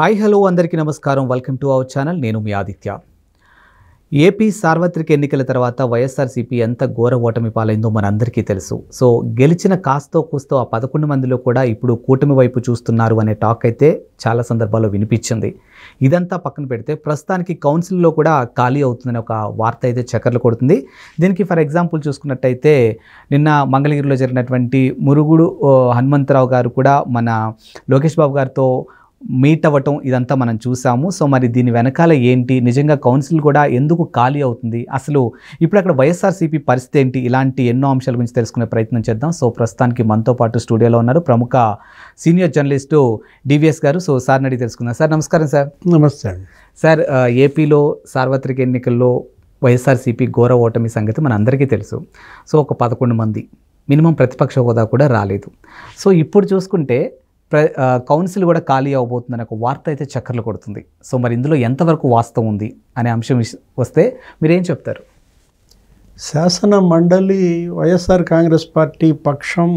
Hi hello అందరికీ నమస్కారం. Welcome to our channel. నేను మీ ఆదిత్య. ఏపీ సార్వత్రిక ఎన్నికల తర్వాత వైఎస్ఆర్సీపీ ఎంత ఘోర ఓటమి పాలైందో మనందరికీ తెలుసు. సో గెలిచిన కాస్తో కూస్తో ఆ 11 మందిలో కూడా ఇప్పుడు కూటమి వైపు చూస్తున్నారు అనే టాక్ అయితే చాలా సందర్భాల్లో వినిపించింది. ఇదంతా పక్కన పెడితే ప్రస్తుతానికి కౌన్సిల్లో కూడా ఖాళీ అవుతుందనే ఒక వార్త అయితే చక్కర్లు కొడుతుంది. దీనికి ఫర్ ఎగ్జాంపుల్ చూసుకున్నట్టయితే నిన్న మంగళగిరిలో జరిగినటువంటి మురుగుడు హనుమంతరావు గారు కూడా మన లోకేష్ బాబు గారితో మీట్ అవ్వటం ఇదంతా మనం చూసాము. సో మరి దీని వెనకాల ఏంటి, నిజంగా కౌన్సిల్ కూడా ఎందుకు ఖాళీ అవుతుంది, అసలు ఇప్పుడు అక్కడ వైఎస్ఆర్సీపీ పరిస్థితి ఏంటి, ఇలాంటి ఎన్నో అంశాల గురించి తెలుసుకునే ప్రయత్నం చేద్దాం. సో ప్రస్తుతానికి మనతో పాటు స్టూడియోలో ఉన్నారు ప్రముఖ సీనియర్ జర్నలిస్టు డివిఎస్ గారు. సో సార్ని అడిగి తెలుసుకుందాం. సార్ నమస్కారం. సార్ నమస్తే అండి. సార్, ఏపీలో సార్వత్రిక ఎన్నికల్లో వైఎస్ఆర్సీపీ ఘోర ఓటమి సంగతి మన అందరికీ తెలుసు. సో ఒక 11 మంది మినిమం ప్రతిపక్ష హోదా కూడా రాలేదు. సో ఇప్పుడు చూసుకుంటే కౌన్సిల్ కూడా ఖాళీ అవబోతుందని ఒక వార్త అయితే చక్కర్లు కొడుతుంది. సో మరి ఇందులో ఎంతవరకు వాస్తవం ఉంది అనే అంశం వస్తే మీరేం చెప్తారు? శాసన మండలి వైఎస్ఆర్ కాంగ్రెస్ పార్టీ పక్షం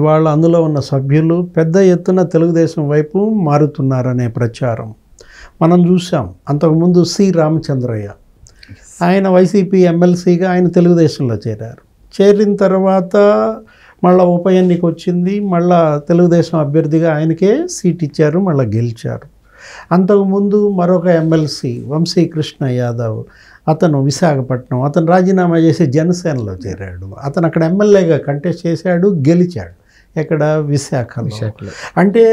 ఇవాళ అందులో ఉన్న సభ్యులు పెద్ద ఎత్తున తెలుగుదేశం వైపు మారుతున్నారనే ప్రచారం మనం చూసాం. అంతకుముందు సి రామచంద్రయ్య ఆయన వైసీపీ ఎమ్మెల్సీగా ఆయన తెలుగుదేశంలో చేరారు. చేరిన తర్వాత మళ్ళీ ఉప ఎన్నిక వచ్చింది. మళ్ళా తెలుగుదేశం అభ్యర్థిగా ఆయనకే సీట్ ఇచ్చారు, మళ్ళీ గెలిచారు. అంతకుముందు మరొక ఎమ్మెల్సీ వంశీకృష్ణ యాదవ్, అతను విశాఖపట్నం, అతను రాజీనామా చేసి జనసేనలో చేరాడు. అతను అక్కడ ఎమ్మెల్యేగా కంటెస్ట్ చేశాడు, గెలిచాడు. ఎక్కడ? విశాఖలో. అంటే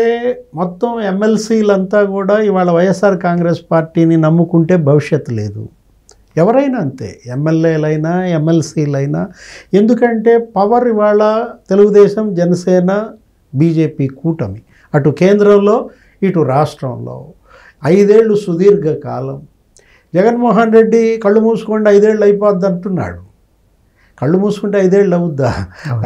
మొత్తం ఎమ్మెల్సీలంతా కూడా ఇవాళ వైఎస్ఆర్ కాంగ్రెస్ పార్టీని నమ్ముకుంటే భవిష్యత్తు లేదు. ఎవరైనా అంతే, ఎమ్మెల్యేలైనా ఎమ్మెల్సీలైనా. ఎందుకంటే పవర్ ఇవాళ తెలుగుదేశం, జనసేన, బీజేపీ కూటమి, అటు కేంద్రంలో ఇటు రాష్ట్రంలో. 5 ఏళ్ళు సుదీర్ఘకాలం. జగన్మోహన్ రెడ్డి కళ్ళు మూసుకోండి 5 ఏళ్ళు అయిపోద్ది అంటున్నాడు. కళ్ళు మూసుకుంటే 5 ఏళ్ళు అవుద్దా?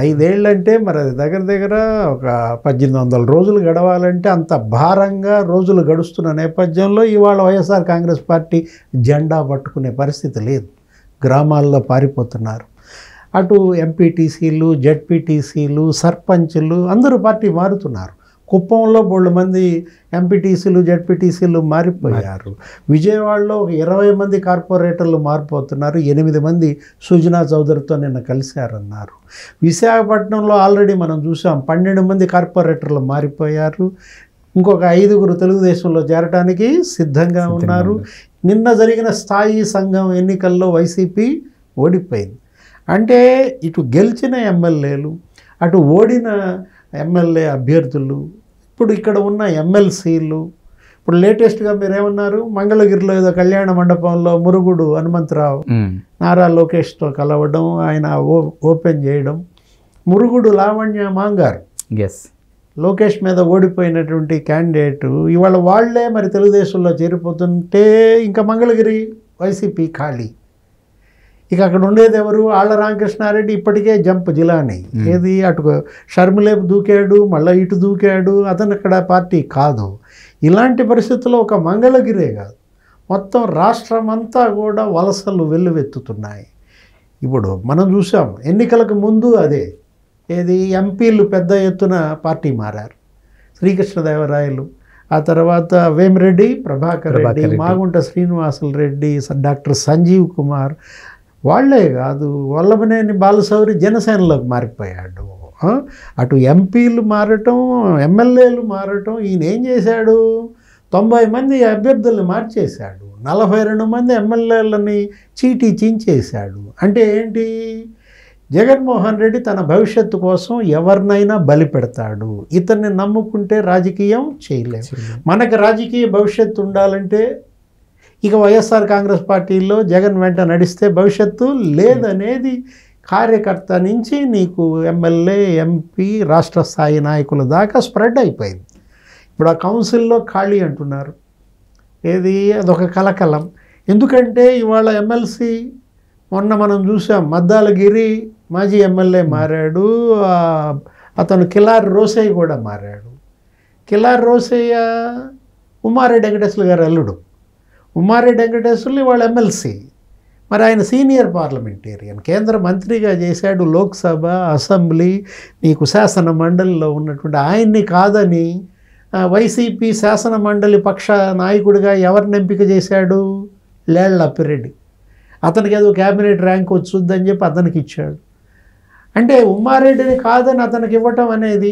5 ఏళ్ళు అంటే మరి అది దగ్గర ఒక 1800 రోజులు గడవాలంటే అంత భారంగా రోజులు గడుస్తున్న నేపథ్యంలో ఇవాళ వైఎస్ఆర్ కాంగ్రెస్ పార్టీ జెండా పట్టుకునే పరిస్థితి లేదు. గ్రామాల్లో పారిపోతున్నారు. అటు ఎంపీటీసీలు, జెడ్పీటీసీలు, సర్పంచులు అందరూ పార్టీ మారుతున్నారు. కుప్పంలో బోళ్ళు మంది ఎంపీటీసీలు, జెడ్పీటీసీలు మారిపోయారు. విజయవాడలో ఒక 20 మంది కార్పొరేటర్లు మారిపోతున్నారు. 8 మంది సుజనా చౌదరితో నిన్న కలిశారన్నారు. విశాఖపట్నంలో ఆల్రెడీ మనం చూసాం 12 మంది కార్పొరేటర్లు మారిపోయారు. ఇంకొక 5గురు తెలుగుదేశంలో చేరడానికి సిద్ధంగా ఉన్నారు. నిన్న జరిగిన స్థాయి సంఘం ఎన్నికల్లో వైసీపీ ఓడిపోయింది. అంటే ఇటు గెలిచిన ఎమ్మెల్యేలు, అటు ఓడిన ఎమ్మెల్యే అభ్యర్థులు, ఇప్పుడు ఇక్కడ ఉన్న ఎమ్మెల్సీలు. ఇప్పుడు లేటెస్ట్గా మీరేమన్నారు, మంగళగిరిలో ఏదో కళ్యాణ మండపంలో మురుగుడు హనుమంతరావు నారా లోకేష్తో కలవడం, ఆయన ఓపెన్ చేయడం. మురుగుడు లావణ్య మాంగారు, లోకేష్ మీద ఓడిపోయినటువంటి క్యాండిడేటు, ఇవాళ వాళ్లే మరి తెలుగుదేశంలో చేరిపోతుంటే ఇంకా మంగళగిరి వైసీపీ ఖాళీ. ఇక అక్కడ ఉండేది ఎవరు? ఆళ్ల రామకృష్ణారెడ్డి ఇప్పటికే జంప్ జిలాని, ఏది అటు షర్మిలేపు దూకాడు, మళ్ళీ ఇటు దూకాడు. అతను అక్కడ పార్టీ కాదు. ఇలాంటి పరిస్థితుల్లో ఒక మంగళగిరే కాదు, మొత్తం రాష్ట్రం అంతా కూడా వలసలు వెల్లువెత్తుతున్నాయి. ఇప్పుడు మనం చూసాం ఎన్నికలకు ముందు అదే, ఏది ఎంపీలు పెద్ద ఎత్తున పార్టీ మారారు. శ్రీకృష్ణదేవరాయలు, ఆ తర్వాత వేమిరెడ్డి ప్రభాకర్ రెడ్డి, మాగుంట శ్రీనివాసులు రెడ్డి, డాక్టర్ సంజీవ్ కుమార్, వాళ్లే కాదు వల్లభనేని బాలశౌరి జనసేనలోకి మారిపోయాడు. అటు ఎంపీలు మారటం, ఎమ్మెల్యేలు మారటం. ఈయన ఏం చేశాడు? 90 మంది అభ్యర్థుల్ని మార్చేశాడు, 42 మంది ఎమ్మెల్యేలని చీటీ చించేశాడు. అంటే ఏంటి? జగన్మోహన్ రెడ్డి తన భవిష్యత్తు కోసం ఎవరినైనా బలి పెడతాడు. ఇతన్ని నమ్ముకుంటే రాజకీయం చేయలేము. మనకు రాజకీయ భవిష్యత్తు ఉండాలంటే ఇక వైఎస్ఆర్ కాంగ్రెస్ పార్టీలో జగన్ వెంట నడిస్తే భవిష్యత్తు లేదనేది కార్యకర్త నుంచి నీకు ఎమ్మెల్యే, ఎంపీ, రాష్ట్ర స్థాయి నాయకుల దాకా స్ప్రెడ్ అయిపోయింది. ఇప్పుడు ఆ కౌన్సిల్లో ఖాళీ అంటున్నారు. ఏది? అదొక కలకలం. ఎందుకంటే ఇవాళ ఎమ్మెల్సీ మొన్న మనం చూసాం, మద్దాలగిరి మాజీ ఎమ్మెల్యే మారాడు. అతను కిలార్ రోసయ్య కూడా మారాడు. కిలార్ రోసయ్య ఉమారెడ్డి వెంకటేశ్వర గారు అల్లుడు. ఉమారెడ్డి వెంకటేశ్వర్లు ఇవాళ ఎమ్మెల్సీ. మరి ఆయన సీనియర్ పార్లమెంటేరియన్, కేంద్ర మంత్రిగా చేశాడు, లోక్సభ, అసెంబ్లీ, నీకు శాసన మండలిలో ఉన్నటువంటి ఆయన్ని కాదని వైసీపీ శాసన మండలి పక్ష నాయకుడిగా ఎవరిని ఎంపిక చేశాడు? లేళ్ల అప్పిరెడ్డి. అతనికి ఏదో క్యాబినెట్ ర్యాంక్ వచ్చుద్దని చెప్పి అతనికి ఇచ్చాడు. అంటే ఉమ్మారెడ్డిని కాదని అతనికి ఇవ్వటం అనేది,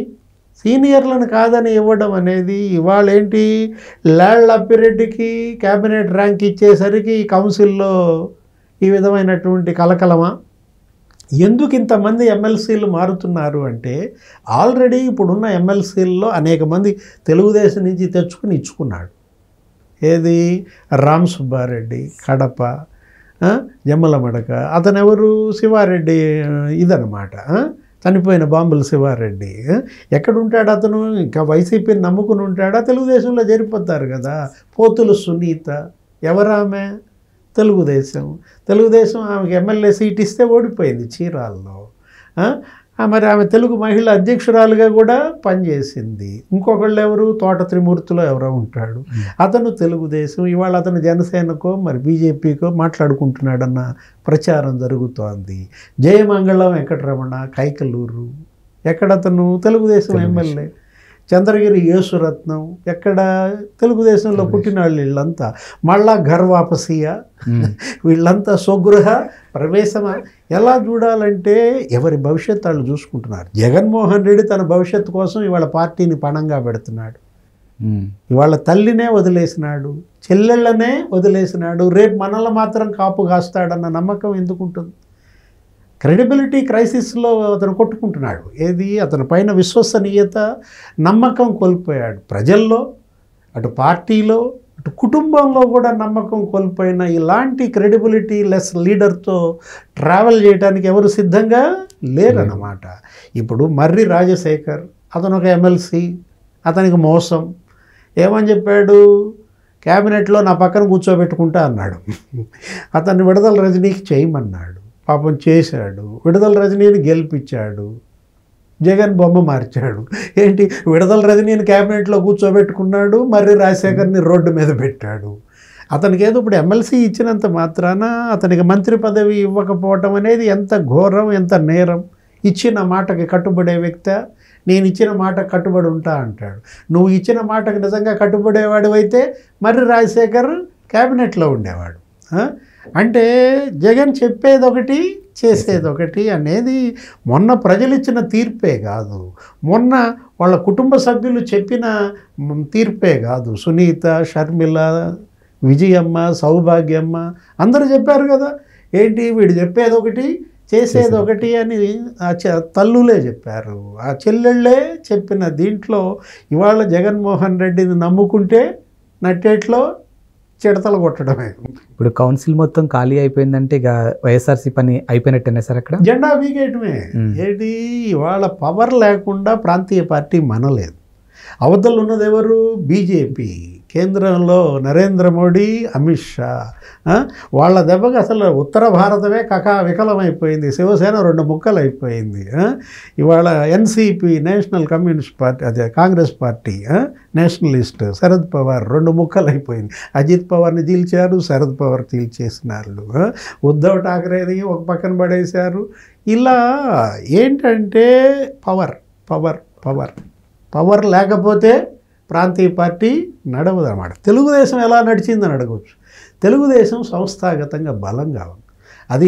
సీనియర్లను కాదని ఇవ్వడం అనేది ఇవాళ ఏంటి, లేళ్ల అప్పిరెడ్డికి క్యాబినెట్ ర్యాంక్ ఇచ్చేసరికి కౌన్సిల్లో ఈ విధమైనటువంటి కలకలమా? ఎందుకు ఇంతమంది ఎమ్మెల్సీలు మారుతున్నారు అంటే, ఆల్రెడీ ఇప్పుడున్న ఎమ్మెల్సీల్లో అనేక మంది తెలుగుదేశం నుంచి తెచ్చుకుని ఇచ్చుకున్నాడు. ఏది, రామ్ సుబ్బారెడ్డి కడప, జమ్మలమడక, అతను ఎవరు, శివారెడ్డి ఇదనమాట, చనిపోయిన బాంబుల శివారెడ్డి. ఎక్కడుంటాడు అతను? ఇంకా వైసీపీని నమ్ముకుని ఉంటాడా? తెలుగుదేశంలో చేరిపోతారు కదా. పోతుల సునీత ఎవరామె? తెలుగుదేశం. ఆమెకి ఎమ్మెల్యే సీట్ ఇస్తే ఓడిపోయింది చీరాల్లో. మరి ఆమె తెలుగు మహిళ అధ్యక్షురాలుగా కూడా పనిచేసింది. ఇంకొకళ్ళు ఎవరు, తోట త్రిమూర్తిలో ఎవరో ఉంటాడు, అతను తెలుగుదేశం. ఇవాళ అతను జనసేనకో మరి బీజేపీకో మాట్లాడుకుంటున్నాడన్న ప్రచారం జరుగుతోంది. జయమంగళం వెంకటరమణ కైకలూరు, ఎక్కడతను తెలుగుదేశం ఎమ్మెల్యే. చంద్రగిరి యేసురత్నం ఎక్కడ, తెలుగుదేశంలో పుట్టిన వాళ్ళు వీళ్ళంతా. మళ్ళా ఘర్ వాపసియా, వీళ్ళంతా స్వగృహ ప్రవేశమా? ఎలా చూడాలంటే ఎవరి భవిష్యత్తు వాళ్ళు చూసుకుంటున్నారు. జగన్మోహన్ రెడ్డి తన భవిష్యత్తు కోసం ఇవాళ పార్టీని పణంగా పెడుతున్నాడు. ఇవాళ తల్లినే వదిలేసినాడు, చెల్లెళ్ళనే వదిలేసినాడు. రేపు మనల్ని మాత్రం కాపు కాస్తాడన్న నమ్మకం ఎందుకుంటుంది? క్రెడిబిలిటీ క్రైసిస్లో అతను కొట్టుకుంటున్నాడు. ఏది, అతని పైన విశ్వసనీయత, నమ్మకం కోల్పోయాడు. ప్రజల్లో, అటు పార్టీలో, అటు కుటుంబంలో కూడా నమ్మకం కోల్పోయిన ఇలాంటి క్రెడిబిలిటీ లెస్ లీడర్తో ట్రావెల్ చేయడానికి ఎవరు సిద్ధంగా లేరన్నమాట. ఇప్పుడు మర్రి రాజశేఖర్, అతను ఒక ఎమ్మెల్సీ, అతనికి మోసం. ఏమని చెప్పాడు? క్యాబినెట్లో నా పక్కన కూర్చోబెట్టుకుంటా అన్నాడు. అతన్ని విడుదల రజనీకి చేయమన్నాడు. పాపం చేశాడు. విడుదల రజనీని గెలిపించాడు. జగన్ బొమ్మ మార్చాడు. ఏంటి, విడుదల రజనీని క్యాబినెట్లో కూర్చోబెట్టుకున్నాడు, మర్రి రాజశేఖర్ని రోడ్డు మీద పెట్టాడు. అతనికి ఏదో ఇప్పుడు ఎమ్మెల్సీ ఇచ్చినంత మాత్రాన అతనికి మంత్రి పదవి ఇవ్వకపోవటం అనేది ఎంత ఘోరం, ఎంత నేరం. ఇచ్చిన మాటకి కట్టుబడే వ్యక్తి, నేను ఇచ్చిన మాట కట్టుబడి ఉంటా అంటాడు. నువ్వు ఇచ్చిన మాటకు నిజంగా కట్టుబడేవాడు అయితే మర్రి రాజశేఖర్ క్యాబినెట్లో ఉండేవాడు. అంటే జగన్ చెప్పేది ఒకటి, చేసేది ఒకటి అనేది మొన్న ప్రజలు ఇచ్చిన తీర్పే కాదు, మొన్న వాళ్ళ కుటుంబ సభ్యులు చెప్పిన తీర్పే కాదు. సునీత, షర్మిల, విజయమ్మ, సౌభాగ్యమ్మ అందరూ చెప్పారు కదా. ఏంటి, వీడు చెప్పేది ఒకటి, చేసేది ఒకటి అని తల్లులే చెప్పారు. ఆ చెల్లెళ్ళే చెప్పిన దీంట్లో ఇవాళ జగన్మోహన్ రెడ్డిని నమ్ముకుంటే నట్టేట్లో చిడతలు కొట్టడమే. ఇప్పుడు కౌన్సిల్ మొత్తం ఖాళీ అయిపోయిందంటే ఇక వైఎస్ఆర్సీ పని అయిపోయినట్టేనా సార్? అక్కడ జెండా వీగేయటమే. ఏంటి, ఇవాళ పవర్ లేకుండా ప్రాంతీయ పార్టీ మనలేదు. అవతలు ఉన్నది ఎవరు? బీజేపీ. కేంద్రంలో నరేంద్ర మోడీ, అమిత్ షా. వాళ్ళ దెబ్బకి అసలు ఉత్తర భారతమే వికలమైపోయింది. శివసేన 2 ముక్కలు అయిపోయింది. ఇవాళ ఎన్సీపీ, నేషనల్ కమ్యూనిస్ట్ పార్టీ, అదే కాంగ్రెస్ పార్టీ, నేషనలిస్ట్ శరద్ పవార్ 2 ముక్కలు అయిపోయింది. అజిత్ పవార్ని చీల్చారు, శరద్ పవార్ చీల్చేసినారు. ఉద్ధవ్ ఠాకరేని ఒక పక్కన పడేశారు. ఇలా ఏంటంటే పవర్ పవర్ పవర్ పవర్ లేకపోతే ప్రాంతీయ పార్టీ నడవదు అన్నమాట. తెలుగుదేశం ఎలా నడిచిందని అడగవచ్చు. తెలుగుదేశం సంస్థాగతంగా బలంగా ఉంది. అది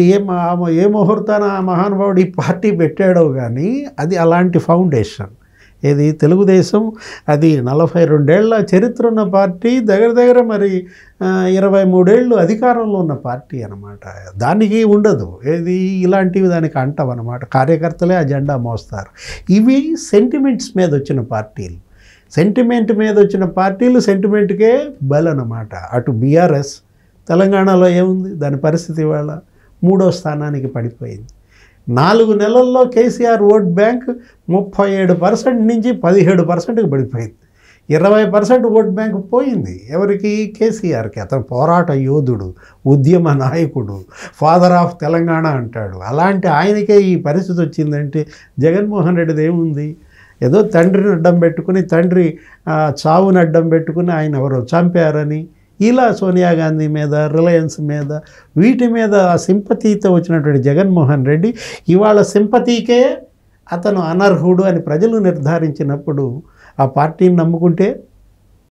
ఏ ముహూర్తాన ఆ మహానుభావుడు ఈ పార్టీ పెట్టాడో కానీ అది అలాంటి ఫౌండేషన్. ఏది, తెలుగుదేశం అది 42 ఏళ్ల చరిత్ర ఉన్న పార్టీ, దగ్గర మరి 23 ఏళ్ళు అధికారంలో ఉన్న పార్టీ అన్నమాట. దానికి ఉండదు ఏది, ఇలాంటివి దానికి అంటవన్నమాట. కార్యకర్తలే ఆ జెండా మోస్తారు. ఇవి సెంటిమెంట్స్ మీద వచ్చిన పార్టీలు. సెంటిమెంట్ మీద వచ్చిన పార్టీలు సెంటిమెంట్కే బలన్నమాట. అటు బీఆర్ఎస్ తెలంగాణలో ఏముంది, దాని పరిస్థితి ఇవాళ 3వ స్థానానికి పడిపోయింది. 4 నెలల్లో కేసీఆర్ ఓట్ బ్యాంక్ 37% నుంచి 17%కి పడిపోయింది. 20% ఓట్ బ్యాంక్ పోయింది. ఎవరికి? కేసీఆర్కి. అతను పోరాట యోధుడు, ఉద్యమ నాయకుడు, ఫాదర్ ఆఫ్ తెలంగాణ అంటాడు. అలాంటి ఆయనకే ఈ పరిస్థితి వచ్చిందంటే జగన్మోహన్ రెడ్డిది ఏముంది? ఏదో తండ్రిని అడ్డం పెట్టుకుని, తండ్రి చావుని అడ్డం పెట్టుకుని ఆయన ఎవరో చంపారని ఇలా సోనియా గాంధీ మీద, రిలయన్స్ మీద, వీటి మీద సింపతితో వచ్చినటువంటి జగన్మోహన్ రెడ్డి ఇవాళ సింపతికే అతను అనర్హుడు అని ప్రజలు నిర్ధారించినప్పుడు ఆ పార్టీని నమ్ముకుంటే